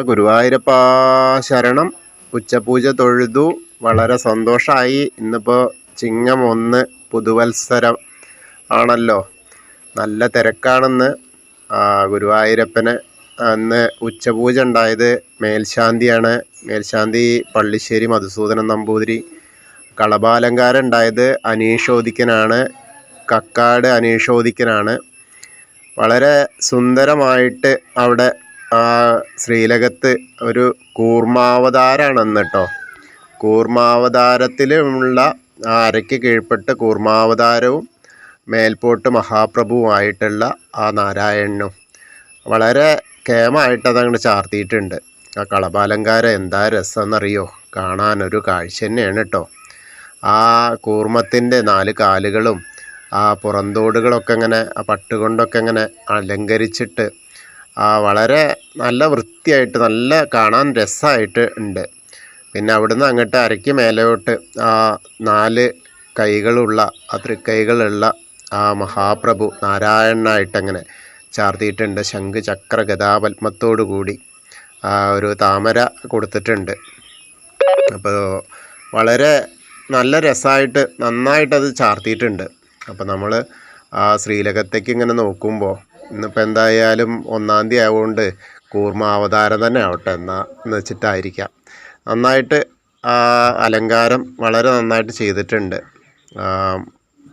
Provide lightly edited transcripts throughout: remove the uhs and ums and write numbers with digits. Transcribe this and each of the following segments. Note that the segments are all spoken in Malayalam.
ഗുരുവായൂരപ്പാ ശരണം. ഉച്ചപൂജ തൊഴുതു. വളരെ സന്തോഷമായി. ഇന്നിപ്പോൾ ചിങ്ങം 1 പുതുവത്സരം ആണല്ലോ. നല്ല തിരക്കാണെന്ന്. ഗുരുവായൂരപ്പന് അന്ന് ഉച്ചപൂജ ഉണ്ടായത് മേൽശാന്തിയാണ്. മേൽശാന്തി പള്ളിശ്ശേരി മധുസൂദനൻ നമ്പൂതിരി. കളഭാലങ്കാരം ഉണ്ടായത് അനീഷോദിക്കനാണ്. കക്കാട് അനീഷോദിക്കനാണ്. വളരെ സുന്ദരമായിട്ട് അവിടെ ശ്രീലകത്ത് ഒരു കൂർമാവതാരമാണെന്ന് കേട്ടോ. കൂർമാവതാരത്തിലുള്ള അരയ്ക്ക് കീഴ്പ്പെട്ട് കൂർമാവതാരവും മേൽപോട്ട് മഹാപ്രഭുവുമായിട്ടുള്ള ആ നാരായണനും വളരെ കേമായിട്ട് അതങ്ങോട്ട് ചാർത്തിയിട്ടുണ്ട്. ആ കളഭാലങ്കാരം എന്താ രസമെന്നറിയോ, കാണാനൊരു കാഴ്ച തന്നെയാണ് കേട്ടോ. ആ കൂർമ്മത്തിൻ്റെ 4 കാലുകളും ആ പുറന്തോടുകളൊക്കെ ഇങ്ങനെ ആ പട്ടുകൊണ്ടൊക്കെ ഇങ്ങനെ അലങ്കരിച്ചിട്ട് വളരെ നല്ല വൃത്തിയായിട്ട് നല്ല കാണാൻ രസമായിട്ട് ഉണ്ട്. പിന്നെ അവിടുന്ന് അങ്ങോട്ട് അരയ്ക്ക് മേലോട്ട് 4 കൈകളുള്ള തൃക്കൈകളുള്ള ആ മഹാപ്രഭു നാരായണനായിട്ടങ്ങനെ ചാർത്തിയിട്ടുണ്ട്. ശംഖ് ചക്ര ഗദാപത്മത്തോടു കൂടി ഒരു താമര കൊടുത്തിട്ടുണ്ട്. അപ്പോൾ വളരെ നല്ല രസമായിട്ട് നന്നായിട്ടത് ചാർത്തിയിട്ടുണ്ട്. അപ്പോൾ നമ്മൾ ആ ശ്രീലകത്തേക്ക് ഇങ്ങനെ നോക്കുമ്പോൾ ഇന്നിപ്പോൾ എന്തായാലും 1-ാം തീയതി ആയതുകൊണ്ട് കൂർമാവതാരം തന്നെ ആവട്ടെ എന്ന് വെച്ചിട്ടായിരിക്കാം. നന്നായിട്ട് അലങ്കാരം വളരെ നന്നായിട്ട് ചെയ്തിട്ടുണ്ട്.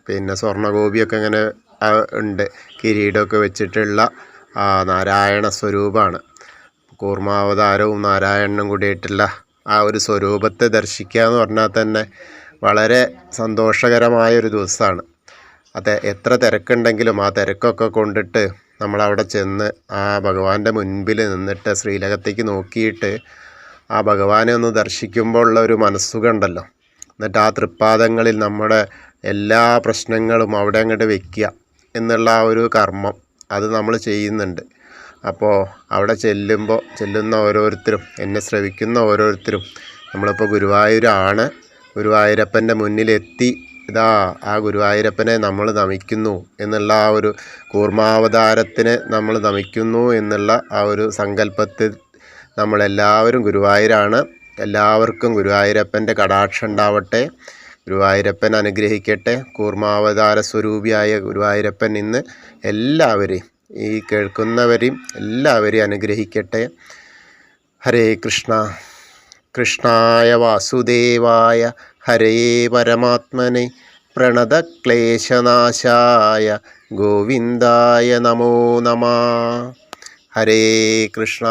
പിന്നെ സ്വർണ്ണഗോപിയൊക്കെ ഇങ്ങനെ ഉണ്ട്. കിരീടമൊക്കെ വെച്ചിട്ടുള്ള നാരായണ സ്വരൂപമാണ്. കൂർമാവതാരവും നാരായണനും കൂടിയിട്ടുള്ള ആ ഒരു സ്വരൂപത്തെ ദർശിക്കുക എന്ന് പറഞ്ഞാൽ തന്നെ വളരെ സന്തോഷകരമായൊരു ദിവസമാണ്. അതെ, എത്ര തിരക്കുണ്ടെങ്കിലും ആ തിരക്കൊക്കെ കൊണ്ടിട്ട് നമ്മളവിടെ ചെന്ന് ആ ഭഗവാന്റെ മുൻപിൽ നിന്നിട്ട് ശ്രീലകത്തേക്ക് നോക്കിയിട്ട് ആ ഭഗവാനെ ഒന്ന് ദർശിക്കുമ്പോൾ ഉള്ള ഒരു മനസ്സുഖം ഉണ്ടല്ലോ. എന്നിട്ട് ആ തൃപ്പാദങ്ങളിൽ നമ്മുടെ എല്ലാ പ്രശ്നങ്ങളും അവിടെ അങ്ങോട്ട് വയ്ക്കുക എന്നുള്ള ആ ഒരു കർമ്മം അത് നമ്മൾ ചെയ്യുന്നുണ്ട്. അപ്പോൾ അവിടെ ചെല്ലുന്ന ഓരോരുത്തരും, എന്നെ ശ്രവിക്കുന്ന ഓരോരുത്തരും നമ്മളിപ്പോൾ ഗുരുവായൂരാണ്, ഗുരുവായൂരപ്പൻ്റെ മുന്നിലെത്തി, ഇതാ ആ ഗുരുവായൂരപ്പനെ നമ്മൾ നമിക്കുന്നു എന്നുള്ള ആ ഒരു കൂർമാവതാരത്തിനെ നമ്മൾ നമിക്കുന്നു എന്നുള്ള ആ ഒരു സങ്കല്പത്തിൽ നമ്മളെല്ലാവരും ഗുരുവായൂരാണ്. എല്ലാവർക്കും ഗുരുവായൂരപ്പൻ്റെ കടാക്ഷം ഉണ്ടാവട്ടെ. ഗുരുവായൂരപ്പൻ അനുഗ്രഹിക്കട്ടെ. കൂർമാവതാര സ്വരൂപിയായ ഗുരുവായൂരപ്പൻ ഇന്ന് എല്ലാവരെയും, ഈ കേൾക്കുന്നവരെയും എല്ലാവരെയും അനുഗ്രഹിക്കട്ടെ. ഹരേ കൃഷ്ണ. കൃഷ്ണായ വാസുദേവായ ഹരേ പരമാത്മനെ പ്രണതക്ലേശനാശായ ഗോവിന്ദായ നമോ നമഃ. ഹരേ കൃഷ്ണ.